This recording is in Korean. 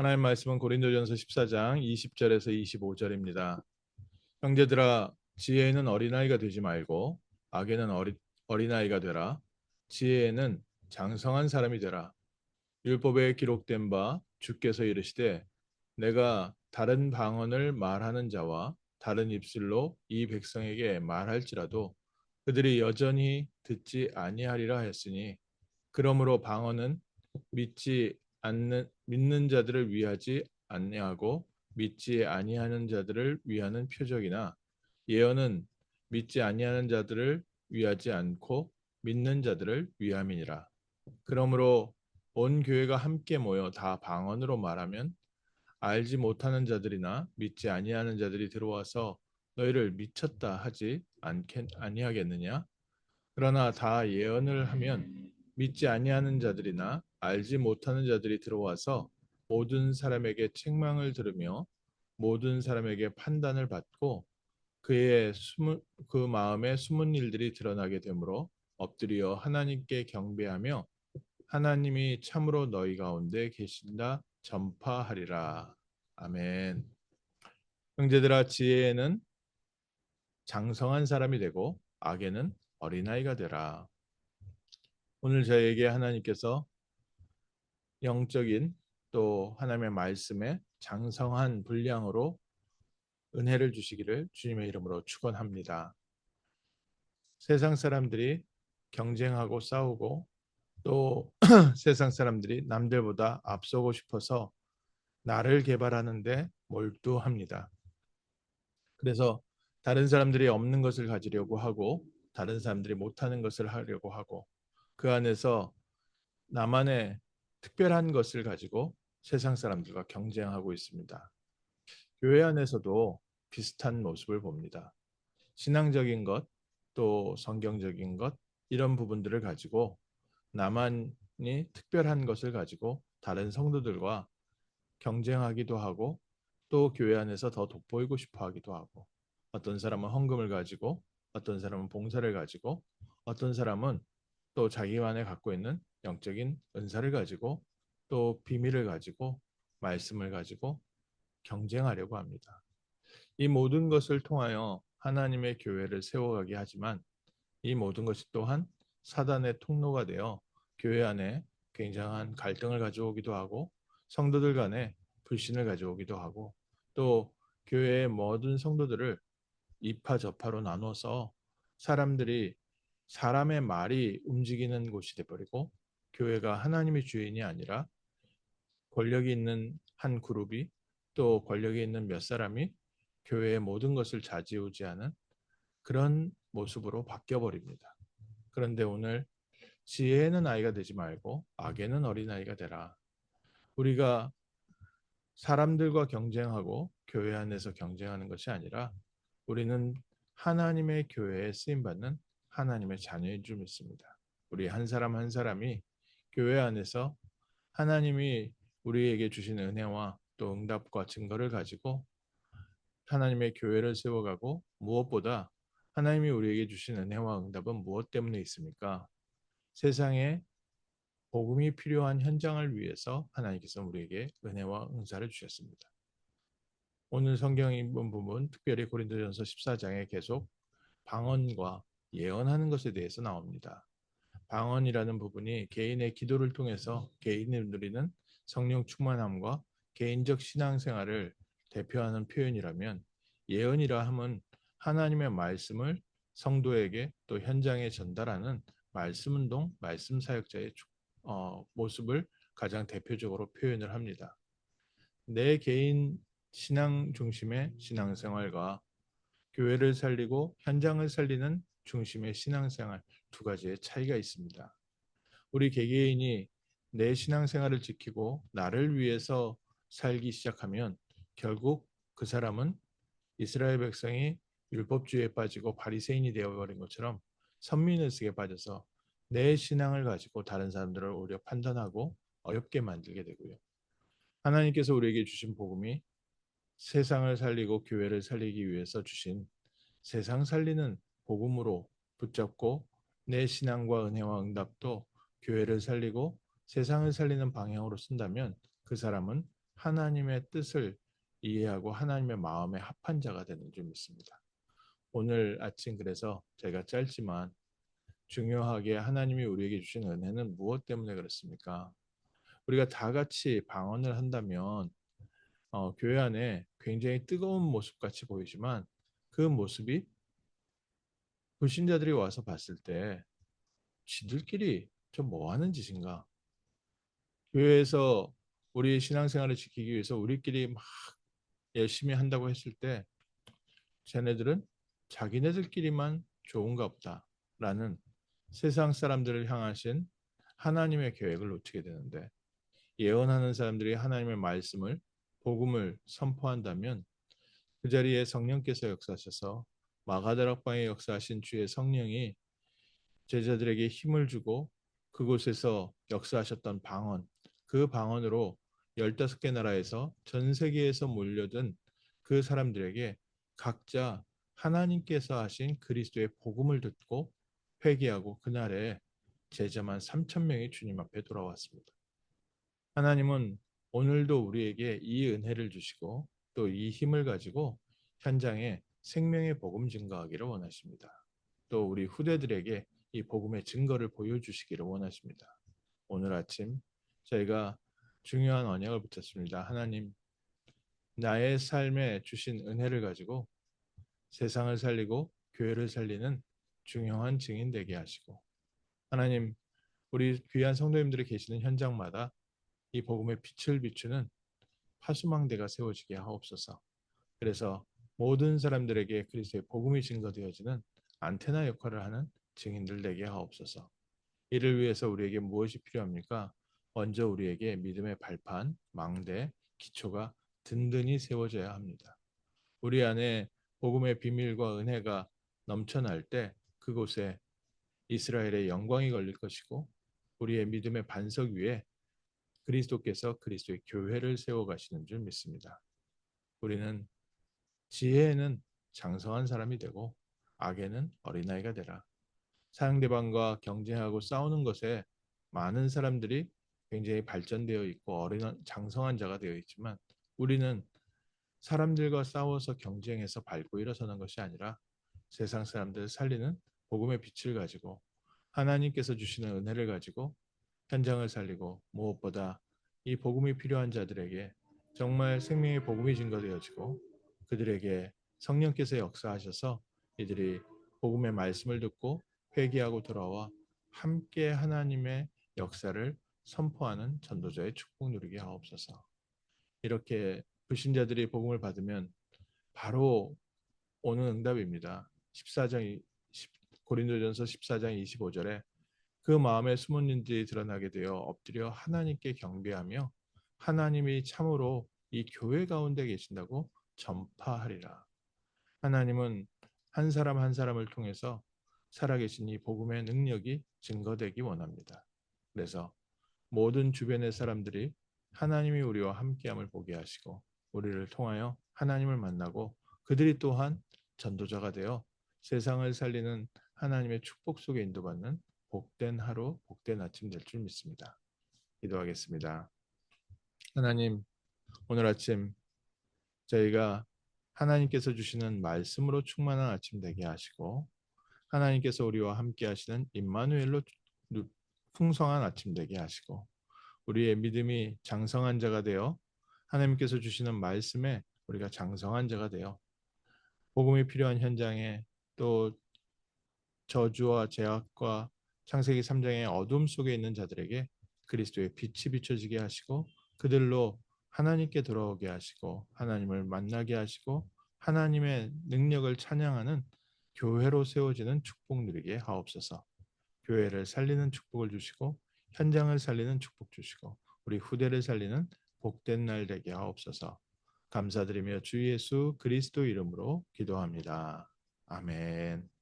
하나님 말씀은 고린도전서 14장 20절에서 25절입니다. 형제들아, 지혜에는 어린아이가 되지 말고 악에는 어린아이가 되라. 지혜에는 장성한 사람이 되라. 율법에 기록된 바 주께서 이르시되 내가 다른 방언을 말하는 자와 다른 입술로 이 백성에게 말할지라도 그들이 여전히 듣지 아니하리라 했으니, 그러므로 방언은 믿는 자들을 위하지 아니하고 믿지 아니하는 자들을 위하는 표적이나, 예언은 믿지 아니하는 자들을 위하지 않고 믿는 자들을 위함이니라. 그러므로 온 교회가 함께 모여 다 방언으로 말하면 알지 못하는 자들이나 믿지 아니하는 자들이 들어와서 너희를 미쳤다 하지 아니하겠느냐? 그러나 다 예언을 하면 믿지 아니하는 자들이나 알지 못하는 자들이 들어와서 모든 사람에게 책망을 들으며 모든 사람에게 판단을 받고 그 마음에 숨은 일들이 드러나게 되므로 엎드려 하나님께 경배하며 하나님이 참으로 너희 가운데 계신다 전파하리라. 아멘. 형제들아, 지혜에는 장성한 사람이 되고 악에는 어린아이가 되라. 오늘 저에게 하나님께서 영적인 또 하나님의 말씀에 장성한 분량으로 은혜를 주시기를 주님의 이름으로 축원합니다. 세상 사람들이 경쟁하고 싸우고 또 세상 사람들이 남들보다 앞서고 싶어서 나를 개발하는데 몰두합니다. 그래서 다른 사람들이 없는 것을 가지려고 하고 다른 사람들이 못하는 것을 하려고 하고 그 안에서 나만의 특별한 것을 가지고 세상 사람들과 경쟁하고 있습니다. 교회 안에서도 비슷한 모습을 봅니다. 신앙적인 것, 또 성경적인 것, 이런 부분들을 가지고 나만이 특별한 것을 가지고 다른 성도들과 경쟁하기도 하고 또 교회 안에서 더 돋보이고 싶어 하기도 하고, 어떤 사람은 헌금을 가지고 어떤 사람은 봉사를 가지고 어떤 사람은 또 자기만의 갖고 있는 영적인 은사를 가지고 또 비밀을 가지고 말씀을 가지고 경쟁하려고 합니다. 이 모든 것을 통하여 하나님의 교회를 세워가게 하지만 이 모든 것이 또한 사단의 통로가 되어 교회 안에 굉장한 갈등을 가져오기도 하고 성도들 간에 불신을 가져오기도 하고 또 교회의 모든 성도들을 이파 저파로 나눠서 사람들이 사람의 말이 움직이는 곳이 되어버리고 교회가 하나님의 주인이 아니라 권력이 있는 한 그룹이 또 권력이 있는 몇 사람이 교회의 모든 것을 좌지우지하는 그런 모습으로 바뀌어버립니다. 그런데 오늘 지혜에는 아이가 되지 말고 악에는 어린아이가 되라. 우리가 사람들과 경쟁하고 교회 안에서 경쟁하는 것이 아니라 우리는 하나님의 교회에 쓰임받는 하나님의 자녀인 줄 믿습니다. 우리 한 사람 한 사람이 교회 안에서 하나님이 우리에게 주신 은혜와 또 응답과 증거를 가지고 하나님의 교회를 세워가고, 무엇보다 하나님이 우리에게 주신 은혜와 응답은 무엇 때문에 있습니까? 세상에 복음이 필요한 현장을 위해서 하나님께서 우리에게 은혜와 응사를 주셨습니다. 오늘 성경 인본 부분, 특별히 고린도전서 14장에 계속 방언과 예언하는 것에 대해서 나옵니다. 방언이라는 부분이 개인의 기도를 통해서 개인이 누리는 성령 충만함과 개인적 신앙생활을 대표하는 표현이라면, 예언이라 함은 하나님의 말씀을 성도에게 또 현장에 전달하는 말씀운동, 말씀 사역자의 모습을 가장 대표적으로 표현을 합니다. 내 개인 신앙 중심의 신앙생활과 교회를 살리고 현장을 살리는 중심의 신앙생활, 두 가지의 차이가 있습니다. 우리 개개인이 내 신앙생활을 지키고 나를 위해서 살기 시작하면 결국 그 사람은 이스라엘 백성이 율법주의에 빠지고 바리새인이 되어버린 것처럼 선민의식에 빠져서 내 신앙을 가지고 다른 사람들을 오히려 판단하고 어렵게 만들게 되고요. 하나님께서 우리에게 주신 복음이 세상을 살리고 교회를 살리기 위해서 주신 세상 살리는 복음으로 붙잡고 내 신앙과 은혜와 응답도 교회를 살리고 세상을 살리는 방향으로 쓴다면 그 사람은 하나님의 뜻을 이해하고 하나님의 마음에 합한 자가 되는 줄 믿습니다. 오늘 아침 그래서 제가 짧지만 중요하게 하나님이 우리에게 주신 은혜는 무엇 때문에 그렇습니까? 우리가 다 같이 방언을 한다면 교회 안에 굉장히 뜨거운 모습 같이 보이지만 그 모습이 불신자들이 와서 봤을 때 지들끼리 저 뭐 하는 짓인가? 교회에서 우리 신앙생활을 지키기 위해서 우리끼리 막 열심히 한다고 했을 때 쟤네들은 자기네들끼리만 좋은가 보다라는 세상 사람들을 향하신 하나님의 계획을 놓치게 되는데 예언하는 사람들이 하나님의 말씀을 복음을 선포한다면 그 자리에 성령께서 역사하셔서 마가다락방에 역사하신 주의 성령이 제자들에게 힘을 주고 그곳에서 역사하셨던 방언, 그 방언으로 15개 나라에서 전 세계에서 몰려든 그 사람들에게 각자 하나님께서 하신 그리스도의 복음을 듣고 회개하고 그날에 제자만 3천 명이 주님 앞에 돌아왔습니다. 하나님은 오늘도 우리에게 이 은혜를 주시고 또 이 힘을 가지고 현장에 생명의 복음 증거하기를 원하십니다. 또 우리 후대들에게 이 복음의 증거를 보여주시기를 원하십니다. 오늘 아침 저희가 중요한 언약을 붙였습니다. 하나님, 나의 삶에 주신 은혜를 가지고 세상을 살리고 교회를 살리는 중요한 증인 되게 하시고 하나님, 우리 귀한 성도님들이 계시는 현장마다 이 복음의 빛을 비추는 파수망대가 세워지게 하옵소서. 그래서 모든 사람들에게 그리스도의 복음이 증거되어지는 안테나 역할을 하는 증인들 되게 하옵소서. 이를 위해서 우리에게 무엇이 필요합니까? 먼저 우리에게 믿음의 발판, 망대, 기초가 든든히 세워져야 합니다. 우리 안에 복음의 비밀과 은혜가 넘쳐날 때 그곳에 이스라엘의 영광이 걸릴 것이고 우리의 믿음의 반석 위에 그리스도께서 그리스도의 교회를 세워가시는 줄 믿습니다. 우리는 지혜에는 장성한 사람이 되고 악에는 어린아이가 되라. 상대방과 경쟁하고 싸우는 것에 많은 사람들이 굉장히 발전되어 있고 장성한 자가 되어 있지만 우리는 사람들과 싸워서 경쟁해서 밟고 일어서는 것이 아니라 세상 사람들을 살리는 복음의 빛을 가지고 하나님께서 주시는 은혜를 가지고 현장을 살리고 무엇보다 이 복음이 필요한 자들에게 정말 생명의 복음이 증거되어지고 그들에게 성령께서 역사하셔서 이들이 복음의 말씀을 듣고 회개하고 돌아와 함께 하나님의 역사를 선포하는 전도자의 축복 누리게 하옵소서. 이렇게 불신자들이 복음을 받으면 바로 오는 응답입니다. 14장 고린도전서 14장 25절에 그 마음의 숨은 일들이 드러나게 되어 엎드려 하나님께 경배하며 하나님이 참으로 이 교회 가운데 계신다고 전파하리라. 하나님은 한 사람 한 사람을 통해서 살아계신 이 복음의 능력이 증거되기 원합니다. 그래서 모든 주변의 사람들이 하나님이 우리와 함께함을 보게 하시고 우리를 통하여 하나님을 만나고 그들이 또한 전도자가 되어 세상을 살리는 하나님의 축복 속에 인도받는 복된 하루, 복된 아침 될 줄 믿습니다. 기도하겠습니다. 하나님, 오늘 아침 저희가 하나님께서 주시는 말씀으로 충만한 아침 되게 하시고 하나님께서 우리와 함께 하시는 임마누엘로 풍성한 아침 되게 하시고 우리의 믿음이 장성한 자가 되어 하나님께서 주시는 말씀에 우리가 장성한 자가 되어 복음이 필요한 현장에 또 저주와 제약과 창세기 3장의 어둠 속에 있는 자들에게 그리스도의 빛이 비춰지게 하시고 그들로 하나님께 돌아오게 하시고 하나님을 만나게 하시고 하나님의 능력을 찬양하는 교회로 세워지는 축복 누리게 하옵소서. 교회를 살리는 축복을 주시고 현장을 살리는 축복 주시고 우리 후대를 살리는 복된 날 되게 하옵소서. 감사드리며 주 예수 그리스도 이름으로 기도합니다. 아멘.